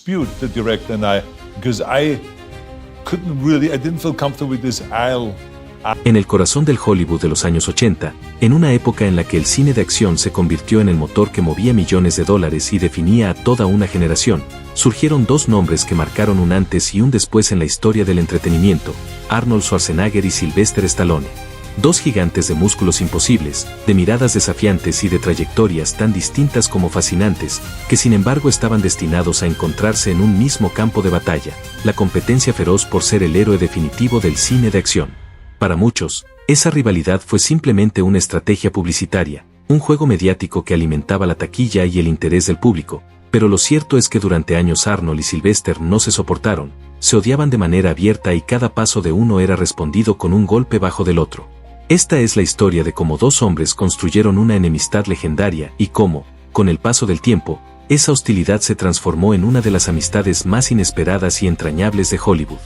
dispute the director and I, because I didn't feel comfortable with this En el corazón del Hollywood de los años 80, en una época en la que el cine de acción se convirtió en el motor que movía millones de dólares y definía a toda una generación, surgieron dos nombres que marcaron un antes y un después en la historia del entretenimiento: Arnold Schwarzenegger y Sylvester Stallone. Dos gigantes de músculos imposibles, de miradas desafiantes y de trayectorias tan distintas como fascinantes, que sin embargo estaban destinados a encontrarse en un mismo campo de batalla, la competencia feroz por ser el héroe definitivo del cine de acción. Para muchos, esa rivalidad fue simplemente una estrategia publicitaria, un juego mediático que alimentaba la taquilla y el interés del público, pero lo cierto es que durante años Arnold y Sylvester no se soportaron, se odiaban de manera abierta y cada paso de uno era respondido con un golpe bajo del otro. Esta es la historia de cómo dos hombres construyeron una enemistad legendaria y cómo, con el paso del tiempo, esa hostilidad se transformó en una de las amistades más inesperadas y entrañables de Hollywood.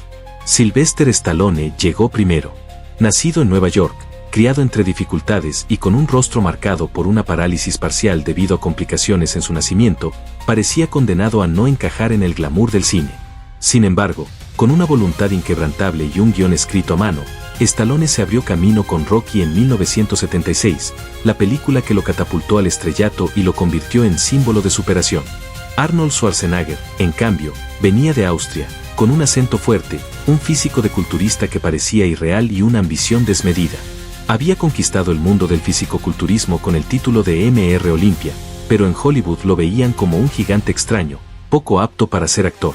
Sylvester Stallone llegó primero. Nacido en Nueva York, criado entre dificultades y con un rostro marcado por una parálisis parcial debido a complicaciones en su nacimiento, parecía condenado a no encajar en el glamour del cine. Sin embargo, con una voluntad inquebrantable y un guión escrito a mano, Stallone se abrió camino con Rocky en 1976, la película que lo catapultó al estrellato y lo convirtió en símbolo de superación. Arnold Schwarzenegger, en cambio, venía de Austria, con un acento fuerte, un físico de culturista que parecía irreal y una ambición desmedida. Había conquistado el mundo del fisicoculturismo con el título de Mr. Olympia, pero en Hollywood lo veían como un gigante extraño, poco apto para ser actor.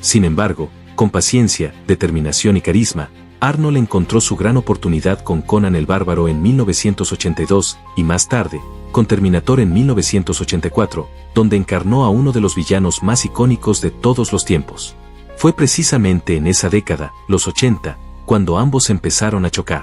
Sin embargo, con paciencia, determinación y carisma, Arnold encontró su gran oportunidad con Conan el Bárbaro en 1982, y más tarde, con Terminator en 1984, donde encarnó a uno de los villanos más icónicos de todos los tiempos. Fue precisamente en esa década, los 80, cuando ambos empezaron a chocar.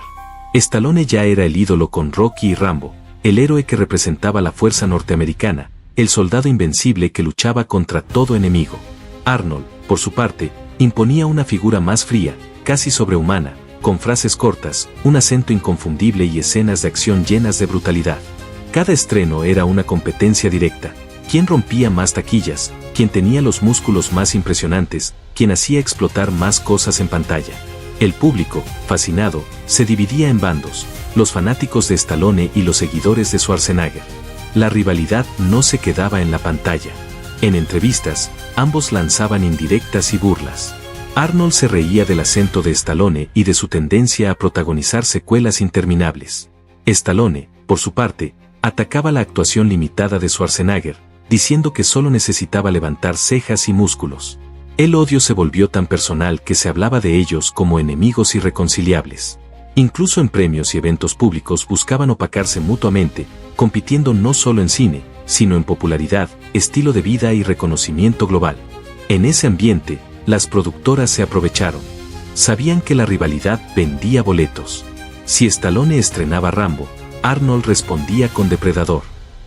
Stallone ya era el ídolo con Rocky y Rambo, el héroe que representaba la fuerza norteamericana, el soldado invencible que luchaba contra todo enemigo. Arnold, por su parte, imponía una figura más fría, casi sobrehumana, con frases cortas, un acento inconfundible y escenas de acción llenas de brutalidad. Cada estreno era una competencia directa. ¿Quién rompía más taquillas? ¿Quién tenía los músculos más impresionantes? ¿Quién hacía explotar más cosas en pantalla? El público, fascinado, se dividía en bandos, los fanáticos de Stallone y los seguidores de Schwarzenegger. La rivalidad no se quedaba en la pantalla. En entrevistas, ambos lanzaban indirectas y burlas. Arnold se reía del acento de Stallone y de su tendencia a protagonizar secuelas interminables. Stallone, por su parte, atacaba la actuación limitada de Schwarzenegger, diciendo que solo necesitaba levantar cejas y músculos. El odio se volvió tan personal que se hablaba de ellos como enemigos irreconciliables. Incluso en premios y eventos públicos buscaban opacarse mutuamente, compitiendo no solo en cine, sino en popularidad, estilo de vida y reconocimiento global. En ese ambiente, las productoras se aprovecharon. Sabían que la rivalidad vendía boletos. Si Stallone estrenaba Rambo, Arnold respondía con Depredador.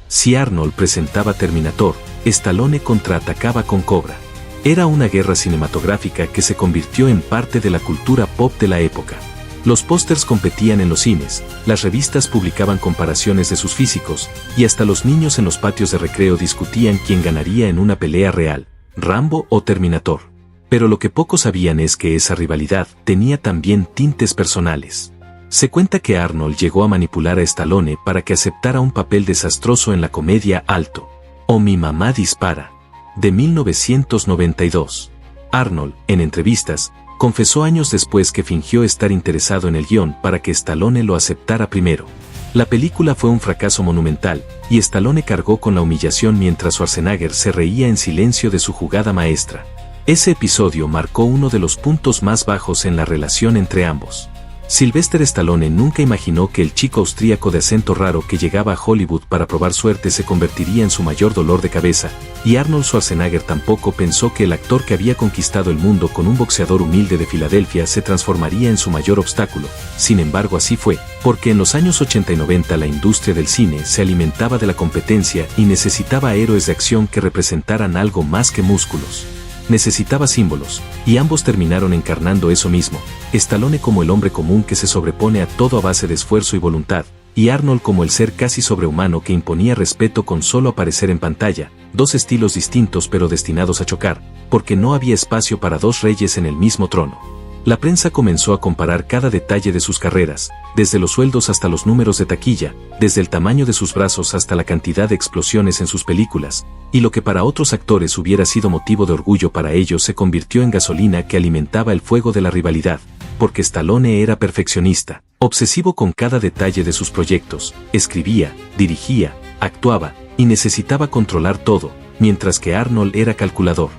Si Arnold presentaba Terminator, Stallone contraatacaba con Cobra. Era una guerra cinematográfica que se convirtió en parte de la cultura pop de la época. Los pósters competían en los cines, las revistas publicaban comparaciones de sus físicos, y hasta los niños en los patios de recreo discutían quién ganaría en una pelea real, Rambo o Terminator. Pero lo que pocos sabían es que esa rivalidad tenía también tintes personales. Se cuenta que Arnold llegó a manipular a Stallone para que aceptara un papel desastroso en la comedia Alto, o Mi mamá dispara, de 1992. Arnold, en entrevistas, confesó años después que fingió estar interesado en el guión para que Stallone lo aceptara primero. La película fue un fracaso monumental, y Stallone cargó con la humillación mientras Schwarzenegger se reía en silencio de su jugada maestra. Ese episodio marcó uno de los puntos más bajos en la relación entre ambos. Sylvester Stallone nunca imaginó que el chico austríaco de acento raro que llegaba a Hollywood para probar suerte se convertiría en su mayor dolor de cabeza, y Arnold Schwarzenegger tampoco pensó que el actor que había conquistado el mundo con un boxeador humilde de Filadelfia se transformaría en su mayor obstáculo. Sin embargo, así fue, porque en los años 80 y 90 la industria del cine se alimentaba de la competencia y necesitaba héroes de acción que representaran algo más que músculos. Necesitaba símbolos, y ambos terminaron encarnando eso mismo, Stallone como el hombre común que se sobrepone a todo a base de esfuerzo y voluntad, y Arnold como el ser casi sobrehumano que imponía respeto con solo aparecer en pantalla. dos estilos distintos pero destinados a chocar, porque no había espacio para dos reyes en el mismo trono. La prensa comenzó a comparar cada detalle de sus carreras, desde los sueldos hasta los números de taquilla, desde el tamaño de sus brazos hasta la cantidad de explosiones en sus películas, y lo que para otros actores hubiera sido motivo de orgullo para ellos se convirtió en gasolina que alimentaba el fuego de la rivalidad, porque Stallone era perfeccionista, obsesivo con cada detalle de sus proyectos, escribía, dirigía, actuaba, y necesitaba controlar todo, mientras que Arnold era calculador.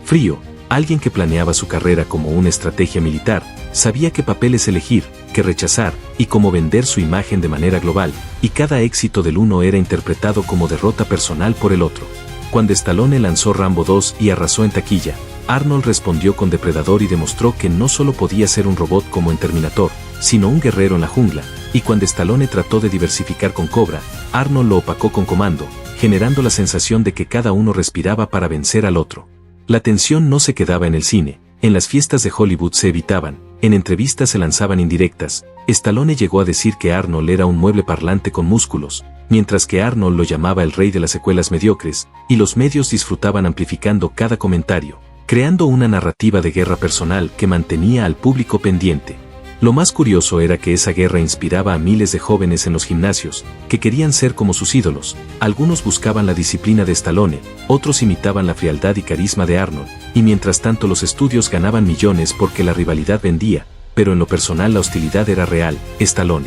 Frío, alguien que planeaba su carrera como una estrategia militar, sabía qué papeles elegir, qué rechazar, y cómo vender su imagen de manera global, y cada éxito del uno era interpretado como derrota personal por el otro. Cuando Stallone lanzó Rambo 2 y arrasó en taquilla, Arnold respondió con Depredador y demostró que no solo podía ser un robot como en Terminator, sino un guerrero en la jungla, y cuando Stallone trató de diversificar con Cobra, Arnold lo opacó con Comando, generando la sensación de que cada uno respiraba para vencer al otro. La tensión no se quedaba en el cine, en las fiestas de Hollywood se evitaban, en entrevistas se lanzaban indirectas. Stallone llegó a decir que Arnold era un mueble parlante con músculos, mientras que Arnold lo llamaba el rey de las secuelas mediocres, y los medios disfrutaban amplificando cada comentario, creando una narrativa de guerra personal que mantenía al público pendiente. Lo más curioso era que esa guerra inspiraba a miles de jóvenes en los gimnasios, que querían ser como sus ídolos. Algunos buscaban la disciplina de Stallone, otros imitaban la frialdad y carisma de Arnold, y mientras tanto los estudios ganaban millones porque la rivalidad vendía, pero en lo personal la hostilidad era real. Stallone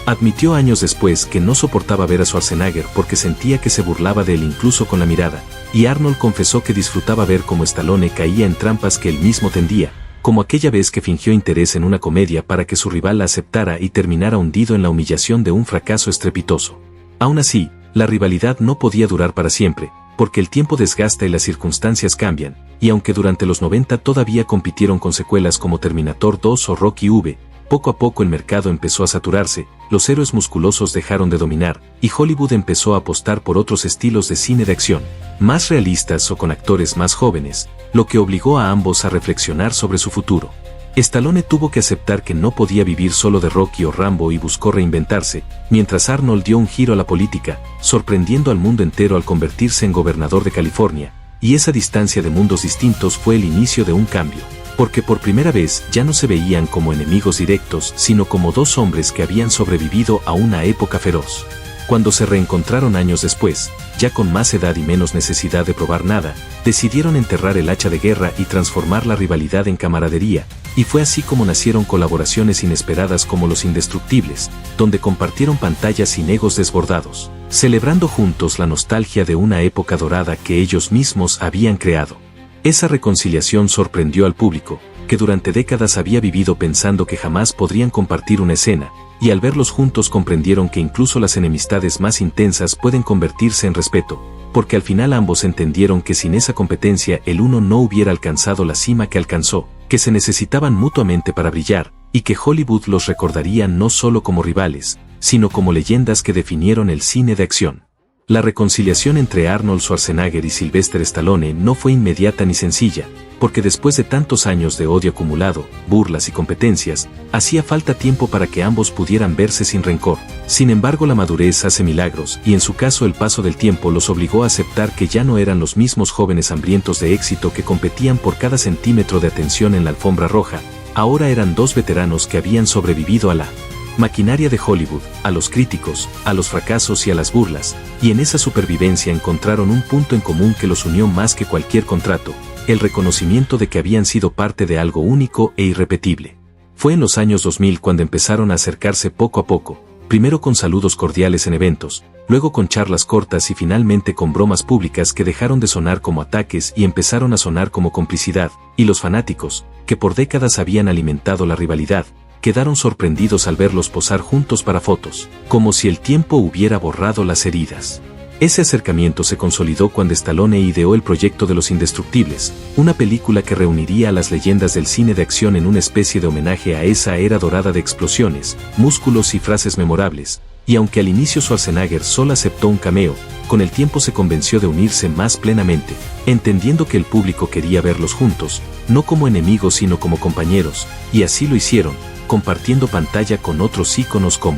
admitió años después que no soportaba ver a Schwarzenegger porque sentía que se burlaba de él incluso con la mirada, y Arnold confesó que disfrutaba ver cómo Stallone caía en trampas que él mismo tendía, como aquella vez que fingió interés en una comedia para que su rival la aceptara y terminara hundido en la humillación de un fracaso estrepitoso. Aún así, la rivalidad no podía durar para siempre, porque el tiempo desgasta y las circunstancias cambian, y aunque durante los 90 todavía compitieron con secuelas como Terminator 2 o Rocky V, poco a poco el mercado empezó a saturarse, los héroes musculosos dejaron de dominar, y Hollywood empezó a apostar por otros estilos de cine de acción, más realistas o con actores más jóvenes, lo que obligó a ambos a reflexionar sobre su futuro. Stallone tuvo que aceptar que no podía vivir solo de Rocky o Rambo y buscó reinventarse, mientras Arnold dio un giro a la política, sorprendiendo al mundo entero al convertirse en gobernador de California, y esa distancia de mundos distintos fue el inicio de un cambio, porque por primera vez ya no se veían como enemigos directos, sino como dos hombres que habían sobrevivido a una época feroz. Cuando se reencontraron años después, ya con más edad y menos necesidad de probar nada, decidieron enterrar el hacha de guerra y transformar la rivalidad en camaradería, y fue así como nacieron colaboraciones inesperadas como Los Indestructibles, donde compartieron pantallas sin egos desbordados, celebrando juntos la nostalgia de una época dorada que ellos mismos habían creado. Esa reconciliación sorprendió al público, que durante décadas había vivido pensando que jamás podrían compartir una escena, y al verlos juntos comprendieron que incluso las enemistades más intensas pueden convertirse en respeto, porque al final ambos entendieron que sin esa competencia el uno no hubiera alcanzado la cima que alcanzó, que se necesitaban mutuamente para brillar, y que Hollywood los recordaría no solo como rivales, sino como leyendas que definieron el cine de acción. La reconciliación entre Arnold Schwarzenegger y Sylvester Stallone no fue inmediata ni sencilla, porque después de tantos años de odio acumulado, burlas y competencias, hacía falta tiempo para que ambos pudieran verse sin rencor. Sin embargo, la madurez hace milagros, y en su caso el paso del tiempo los obligó a aceptar que ya no eran los mismos jóvenes hambrientos de éxito que competían por cada centímetro de atención en la alfombra roja. Ahora eran dos veteranos que habían sobrevivido a la maquinaria de Hollywood, a los críticos, a los fracasos y a las burlas, y en esa supervivencia encontraron un punto en común que los unió más que cualquier contrato: el reconocimiento de que habían sido parte de algo único e irrepetible. Fue en los años 2000 cuando empezaron a acercarse poco a poco, primero con saludos cordiales en eventos, luego con charlas cortas y finalmente con bromas públicas que dejaron de sonar como ataques y empezaron a sonar como complicidad, y los fanáticos, que por décadas habían alimentado la rivalidad, quedaron sorprendidos al verlos posar juntos para fotos, como si el tiempo hubiera borrado las heridas. Ese acercamiento se consolidó cuando Stallone ideó el proyecto de Los Indestructibles, una película que reuniría a las leyendas del cine de acción en una especie de homenaje a esa era dorada de explosiones, músculos y frases memorables, y aunque al inicio Schwarzenegger solo aceptó un cameo, con el tiempo se convenció de unirse más plenamente, entendiendo que el público quería verlos juntos, no como enemigos sino como compañeros, y así lo hicieron, compartiendo pantalla con otros íconos como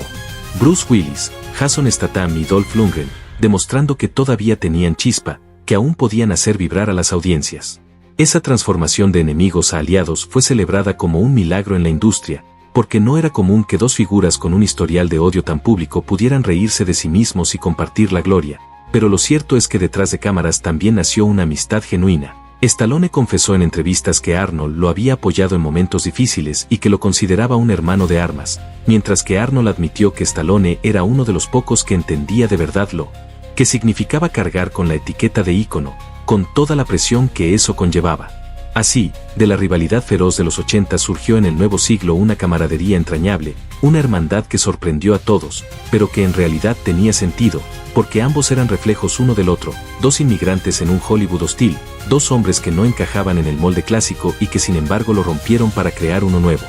Bruce Willis, Jason Statham y Dolph Lundgren, demostrando que todavía tenían chispa, que aún podían hacer vibrar a las audiencias. Esa transformación de enemigos a aliados fue celebrada como un milagro en la industria, porque no era común que dos figuras con un historial de odio tan público pudieran reírse de sí mismos y compartir la gloria, pero lo cierto es que detrás de cámaras también nació una amistad genuina. Stallone confesó en entrevistas que Arnold lo había apoyado en momentos difíciles y que lo consideraba un hermano de armas, mientras que Arnold admitió que Stallone era uno de los pocos que entendía de verdad lo que significaba cargar con la etiqueta de ícono, con toda la presión que eso conllevaba. Así, de la rivalidad feroz de los 80 surgió en el nuevo siglo una camaradería entrañable, una hermandad que sorprendió a todos, pero que en realidad tenía sentido, porque ambos eran reflejos uno del otro, dos inmigrantes en un Hollywood hostil, dos hombres que no encajaban en el molde clásico y que sin embargo lo rompieron para crear uno nuevo.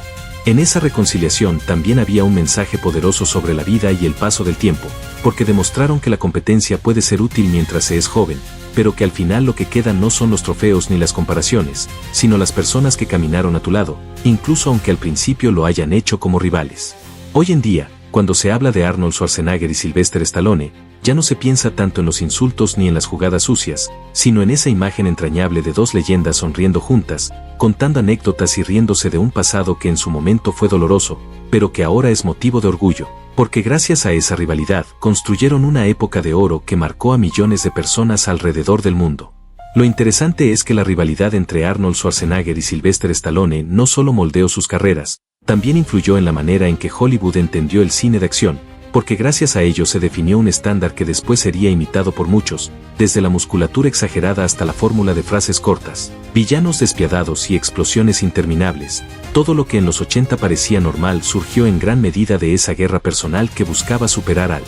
En esa reconciliación también había un mensaje poderoso sobre la vida y el paso del tiempo, porque demostraron que la competencia puede ser útil mientras se es joven, pero que al final lo que queda no son los trofeos ni las comparaciones, sino las personas que caminaron a tu lado, incluso aunque al principio lo hayan hecho como rivales. Hoy en día, cuando se habla de Arnold Schwarzenegger y Sylvester Stallone, ya no se piensa tanto en los insultos ni en las jugadas sucias, sino en esa imagen entrañable de dos leyendas sonriendo juntas, contando anécdotas y riéndose de un pasado que en su momento fue doloroso, pero que ahora es motivo de orgullo, porque gracias a esa rivalidad construyeron una época de oro que marcó a millones de personas alrededor del mundo. Lo interesante es que la rivalidad entre Arnold Schwarzenegger y Sylvester Stallone no solo moldeó sus carreras, también influyó en la manera en que Hollywood entendió el cine de acción, porque gracias a ello se definió un estándar que después sería imitado por muchos, desde la musculatura exagerada hasta la fórmula de frases cortas, villanos despiadados y explosiones interminables. Todo lo que en los 80 parecía normal surgió en gran medida de esa guerra personal que buscaba superar al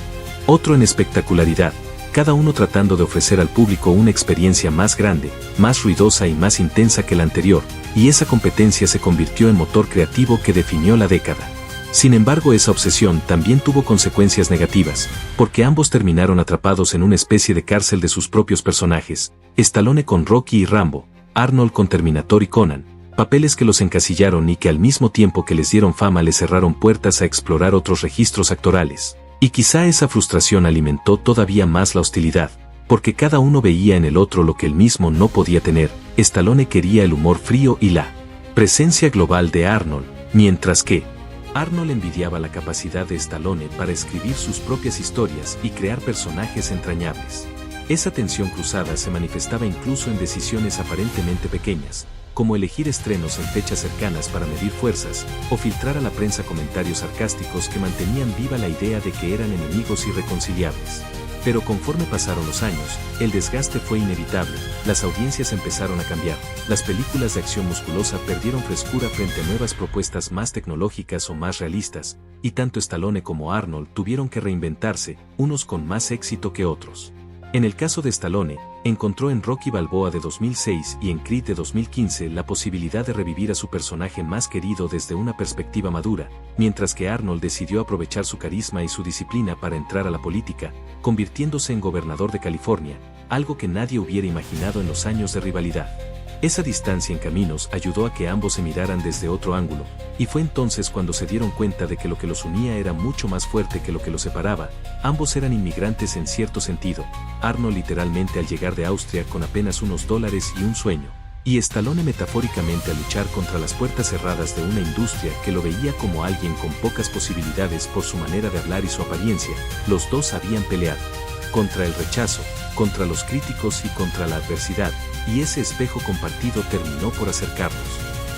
otro en espectacularidad, cada uno tratando de ofrecer al público una experiencia más grande, más ruidosa y más intensa que la anterior, y esa competencia se convirtió en motor creativo que definió la década. Sin embargo, esa obsesión también tuvo consecuencias negativas, porque ambos terminaron atrapados en una especie de cárcel de sus propios personajes, Stallone con Rocky y Rambo, Arnold con Terminator y Conan, papeles que los encasillaron y que al mismo tiempo que les dieron fama les cerraron puertas a explorar otros registros actorales. Y quizá esa frustración alimentó todavía más la hostilidad, porque cada uno veía en el otro lo que él mismo no podía tener. Stallone quería el humor frío y la presencia global de Arnold, mientras que Arnold envidiaba la capacidad de Stallone para escribir sus propias historias y crear personajes entrañables. Esa tensión cruzada se manifestaba incluso en decisiones aparentemente pequeñas, como elegir estrenos en fechas cercanas para medir fuerzas, o filtrar a la prensa comentarios sarcásticos que mantenían viva la idea de que eran enemigos irreconciliables. Pero conforme pasaron los años, el desgaste fue inevitable, las audiencias empezaron a cambiar, las películas de acción musculosa perdieron frescura frente a nuevas propuestas más tecnológicas o más realistas, y tanto Stallone como Arnold tuvieron que reinventarse, unos con más éxito que otros. En el caso de Stallone, encontró en Rocky Balboa de 2006 y en Creed de 2015 la posibilidad de revivir a su personaje más querido desde una perspectiva madura, mientras que Arnold decidió aprovechar su carisma y su disciplina para entrar a la política, convirtiéndose en gobernador de California, algo que nadie hubiera imaginado en los años de rivalidad. Esa distancia en caminos ayudó a que ambos se miraran desde otro ángulo, y fue entonces cuando se dieron cuenta de que lo que los unía era mucho más fuerte que lo que los separaba. Ambos eran inmigrantes en cierto sentido, Arnold literalmente al llegar de Austria con apenas unos dólares y un sueño, y Stallone metafóricamente a luchar contra las puertas cerradas de una industria que lo veía como alguien con pocas posibilidades por su manera de hablar y su apariencia. Los dos habían peleado contra el rechazo, contra los críticos y contra la adversidad, y ese espejo compartido terminó por acercarlos.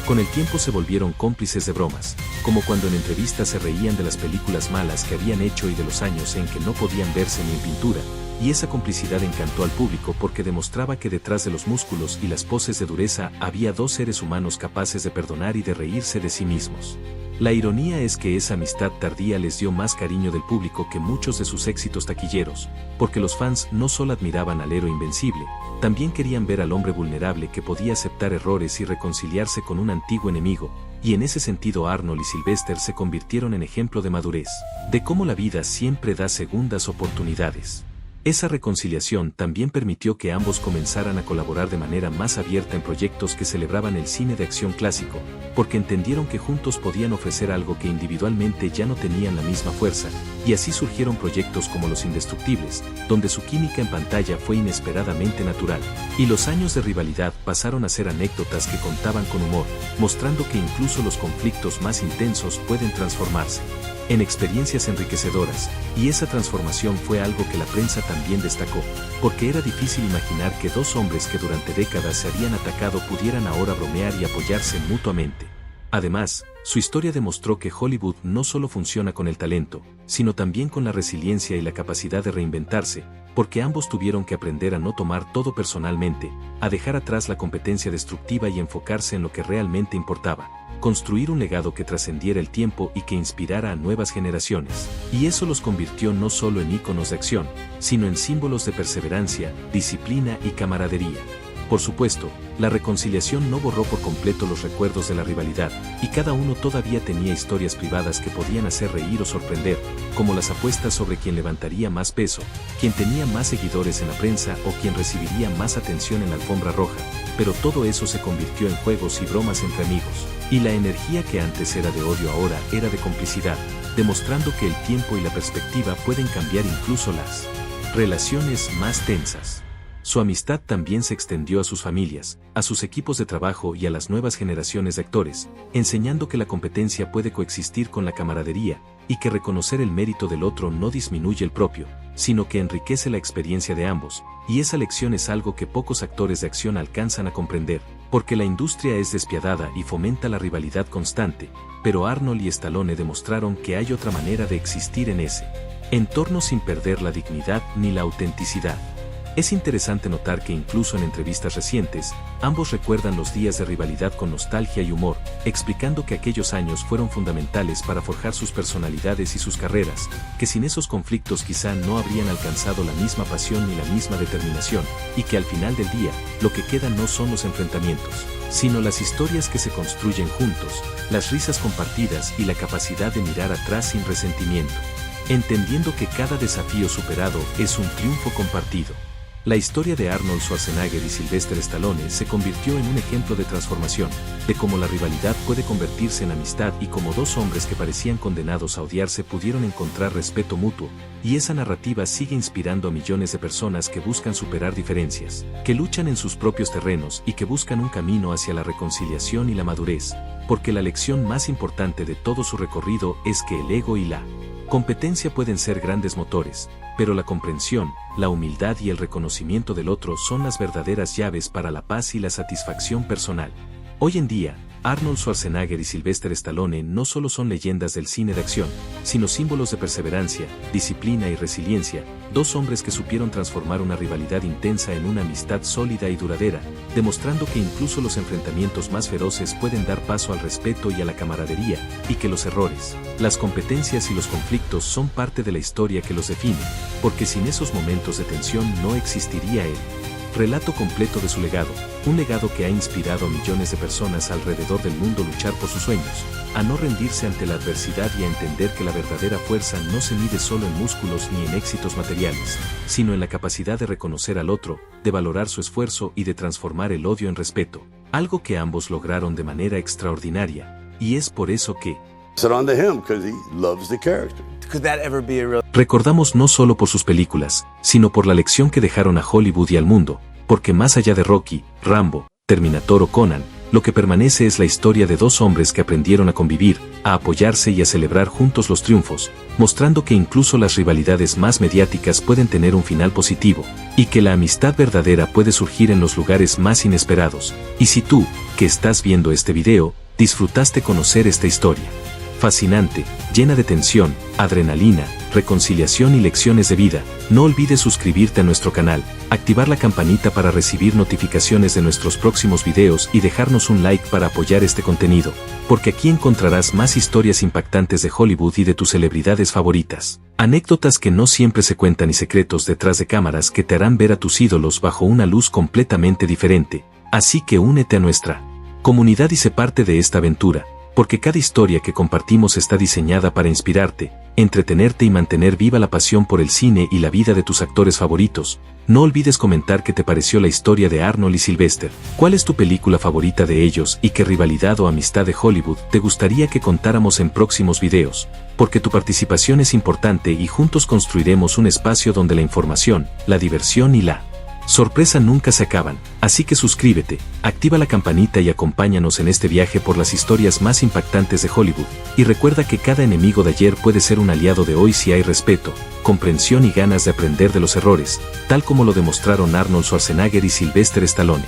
Con el tiempo se volvieron cómplices de bromas, como cuando en entrevistas se reían de las películas malas que habían hecho y de los años en que no podían verse ni en pintura, y esa complicidad encantó al público porque demostraba que detrás de los músculos y las poses de dureza había dos seres humanos capaces de perdonar y de reírse de sí mismos. La ironía es que esa amistad tardía les dio más cariño del público que muchos de sus éxitos taquilleros, porque los fans no solo admiraban al héroe invencible, también querían ver al hombre vulnerable que podía aceptar errores y reconciliarse con un antiguo enemigo, y en ese sentido Arnold y Sylvester se convirtieron en ejemplo de madurez, de cómo la vida siempre da segundas oportunidades. Esa reconciliación también permitió que ambos comenzaran a colaborar de manera más abierta en proyectos que celebraban el cine de acción clásico, porque entendieron que juntos podían ofrecer algo que individualmente ya no tenían la misma fuerza, y así surgieron proyectos como Los Indestructibles, donde su química en pantalla fue inesperadamente natural, y los años de rivalidad pasaron a ser anécdotas que contaban con humor, mostrando que incluso los conflictos más intensos pueden transformarse en experiencias enriquecedoras, y esa transformación fue algo que la prensa también destacó, porque era difícil imaginar que dos hombres que durante décadas se habían atacado pudieran ahora bromear y apoyarse mutuamente. Además, su historia demostró que Hollywood no solo funciona con el talento, sino también con la resiliencia y la capacidad de reinventarse, porque ambos tuvieron que aprender a no tomar todo personalmente, a dejar atrás la competencia destructiva y enfocarse en lo que realmente importaba: construir un legado que trascendiera el tiempo y que inspirara a nuevas generaciones. Y eso los convirtió no solo en íconos de acción, sino en símbolos de perseverancia, disciplina y camaradería. Por supuesto, la reconciliación no borró por completo los recuerdos de la rivalidad, y cada uno todavía tenía historias privadas que podían hacer reír o sorprender, como las apuestas sobre quién levantaría más peso, quién tenía más seguidores en la prensa o quién recibiría más atención en la alfombra roja, pero todo eso se convirtió en juegos y bromas entre amigos, y la energía que antes era de odio ahora era de complicidad, demostrando que el tiempo y la perspectiva pueden cambiar incluso las relaciones más tensas. Su amistad también se extendió a sus familias, a sus equipos de trabajo y a las nuevas generaciones de actores, enseñando que la competencia puede coexistir con la camaradería, y que reconocer el mérito del otro no disminuye el propio, sino que enriquece la experiencia de ambos, y esa lección es algo que pocos actores de acción alcanzan a comprender, porque la industria es despiadada y fomenta la rivalidad constante, pero Arnold y Stallone demostraron que hay otra manera de existir en ese entorno sin perder la dignidad ni la autenticidad. Es interesante notar que incluso en entrevistas recientes, ambos recuerdan los días de rivalidad con nostalgia y humor, explicando que aquellos años fueron fundamentales para forjar sus personalidades y sus carreras, que sin esos conflictos quizá no habrían alcanzado la misma pasión ni la misma determinación, y que al final del día, lo que queda no son los enfrentamientos, sino las historias que se construyen juntos, las risas compartidas y la capacidad de mirar atrás sin resentimiento, entendiendo que cada desafío superado es un triunfo compartido. La historia de Arnold Schwarzenegger y Sylvester Stallone se convirtió en un ejemplo de transformación, de cómo la rivalidad puede convertirse en amistad y cómo dos hombres que parecían condenados a odiarse pudieron encontrar respeto mutuo, y esa narrativa sigue inspirando a millones de personas que buscan superar diferencias, que luchan en sus propios terrenos y que buscan un camino hacia la reconciliación y la madurez, porque la lección más importante de todo su recorrido es que el ego y la competencia pueden ser grandes motores, pero la comprensión, la humildad y el reconocimiento del otro son las verdaderas llaves para la paz y la satisfacción personal. Hoy en día, Arnold Schwarzenegger y Sylvester Stallone no solo son leyendas del cine de acción, sino símbolos de perseverancia, disciplina y resiliencia, dos hombres que supieron transformar una rivalidad intensa en una amistad sólida y duradera, demostrando que incluso los enfrentamientos más feroces pueden dar paso al respeto y a la camaradería, y que los errores, las competencias y los conflictos son parte de la historia que los define, porque sin esos momentos de tensión no existiría el relato completo de su legado, un legado que ha inspirado a millones de personas alrededor del mundo a luchar por sus sueños, a no rendirse ante la adversidad y a entender que la verdadera fuerza no se mide solo en músculos ni en éxitos materiales, sino en la capacidad de reconocer al otro, de valorar su esfuerzo y de transformar el odio en respeto, algo que ambos lograron de manera extraordinaria, y es por eso que recordamos no solo por sus películas, sino por la lección que dejaron a Hollywood y al mundo, porque más allá de Rocky, Rambo, Terminator o Conan, lo que permanece es la historia de dos hombres que aprendieron a convivir, a apoyarse y a celebrar juntos los triunfos, mostrando que incluso las rivalidades más mediáticas pueden tener un final positivo, y que la amistad verdadera puede surgir en los lugares más inesperados. Y si tú, que estás viendo este video, disfrutaste conocer esta historia fascinante, llena de tensión, adrenalina, reconciliación y lecciones de vida, no olvides suscribirte a nuestro canal, activar la campanita para recibir notificaciones de nuestros próximos videos y dejarnos un like para apoyar este contenido, porque aquí encontrarás más historias impactantes de Hollywood y de tus celebridades favoritas, anécdotas que no siempre se cuentan y secretos detrás de cámaras que te harán ver a tus ídolos bajo una luz completamente diferente. Así que únete a nuestra comunidad y sé parte de esta aventura, porque cada historia que compartimos está diseñada para inspirarte, entretenerte y mantener viva la pasión por el cine y la vida de tus actores favoritos. No olvides comentar qué te pareció la historia de Arnold y Sylvester, cuál es tu película favorita de ellos y qué rivalidad o amistad de Hollywood te gustaría que contáramos en próximos videos, porque tu participación es importante y juntos construiremos un espacio donde la información, la diversión y la sorpresa nunca se acaban, así que suscríbete, activa la campanita y acompáñanos en este viaje por las historias más impactantes de Hollywood, y recuerda que cada enemigo de ayer puede ser un aliado de hoy si hay respeto, comprensión y ganas de aprender de los errores, tal como lo demostraron Arnold Schwarzenegger y Sylvester Stallone.